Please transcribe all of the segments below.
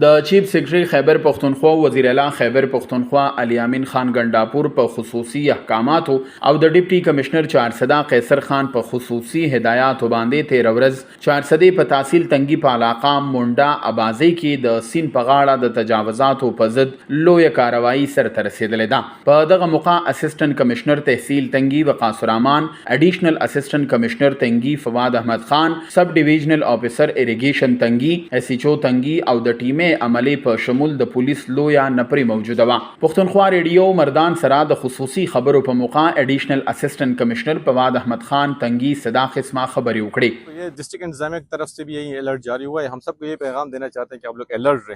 د چیف سیکرټري خیبر پښتونخوا وزیر اعلی خیبر پښتونخوا علي امین خان ګنداپور په خصوصي احکاماتو او د ډیپټي کمشنر چارسده قیصر خان په خصوصي هدایاتو باندې 13 ورځ چارسده په تحصیل تنګي په علاقه مونډا ابازي کې د سین په غاړه د تجاوزاتو په ضد لوی کاروایی سره رسیدلې ده. په دغه موقع اسسټنټ کمشنر تحصیل تنګي وقاص الرحمن، اډیشنل اسسټنټ کمشنر تنګي فواد احمد خان، سب ډیویژنل افیسر اریګیشن تنګي، اس ایچ او تنګي او د ټیم عملی په شمول د پولیس لویا نپری موجوده و. پښتونخوا ریډیو مردان سره د خصوصي خبرو په موقع ایڈیشنل اسسٹنٹ کمشنر فواد احمد خان تنگی صدا قسمه خبرې وکړي. ये डिस्ट्रिक्ट इंतजामिया की तरफ से भी यही अलर्ट जारी हुआ है। हम सबको ये पैगाम देना चाहते हैं कि आप लोग अलर्ट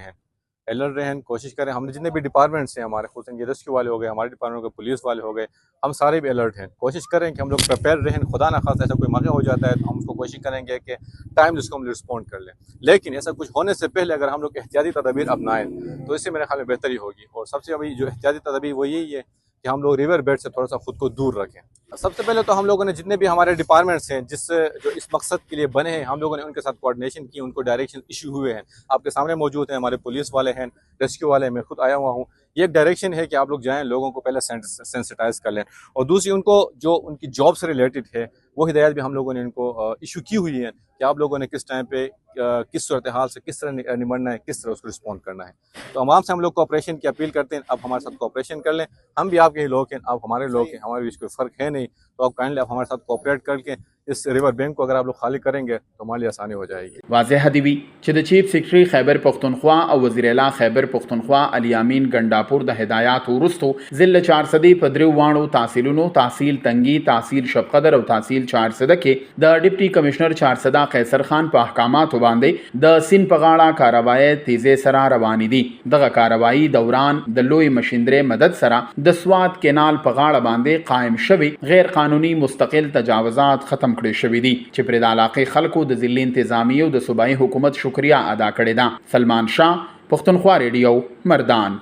रहें, कोशिश करें। हमने जितने भी डिपार्टमेंट्स हैं हमारे, खुद ये रेस्क्यू वाले हो गए, हमारे डिपार्टमेंट के पुलिस वाले हो गए, हम सारे भी अलर्ट हैं। कोशिश करें कि हम लोग प्रिपेयर रहें। खुदा ना खास्ता ऐसा कोई मौका हो जाता है तो हम उसको कोशिश करेंगे कि टाइम जिसको हम रिस्पॉन्ड कर लें। लेकिन ऐसा कुछ होने से पहले अगर हम लोग एहतियाती तदबीर अपनाएं तो इससे मेरे ख्याल में बेहतरी होगी। और सबसे अभी जो एहतियाती तदबीर वो यही है कि हम लोग रिवर बेड से थोड़ा सा खुद को दूर रखें। सबसे पहले तो हम लोगों ने जितने भी हमारे डिपार्टमेंट्स हैं जो इस मकसद के लिए बने हैं, हम लोगों ने उनके साथ कोऑर्डिनेशन की, उनको डायरेक्शन इशू हुए हैं। आपके सामने मौजूद हैं, हमारे पुलिस वाले हैं, रेस्क्यू वाले हैं, मैं खुद आया हुआ हूँ। ये एक डायरेक्शन है कि आप लोग जाएं, लोगों को पहले सेंसिटाइज कर लें। और दूसरी उनको जो उनकी जॉब से रिलेटेड है वो हिदायत भी हम लोगों ने इनको इशू की हुई है कि आप लोगों ने किस टाइम पे किस सूरत हाल से किस तरह निमटना है, किस तरह उसको रिस्पॉन्ड करना है। तो आवाम से हम लोग कोऑपरेशन की अपील करते हैं। आप हमारे साथ कोऑपरेशन कर लें, हम भी आपके ही लोग हैं, आप हमारे लोग हैं, हमारे बीच कोई फ़र्क है नहीं। तो आप काइंडली आप हमारे साथ कोऑपरेट करके इस रिवर बैंक को अगर आप लोग खाली करेंगे तो हमारे लिए आसानी हो जाएगी। वाज़ह दी چې د چیف سیکرټري خیبر پښتونخوا او وزیر اعلی خیبر پښتونخوا علي امین ګنداپور د هدایات ورستو ضلع چارسدې په دریو وانو تحصیلونو تحصیل تنګي، تحصیل شبقدر او تحصیل چارسده کې د ډیپټي کمشنر چارسده قیصر خان په احکاماتو باندې د سین په غاړه کاروایی تیزه سره روانې دي. دغه کاروایی دوران د لوی مشیندرې مدد سره د سوات کینال په غاړه باندې قائم شوی غیر قانوني مستقل تجاوزات ختم کړي شوی دي چې پر د علاقې خلکو د ضلع انتظامیه او د صوبایي حکومت شکریا ادا کړې ده. سلمان شاه، پښتونخوا ریډیو، مردان.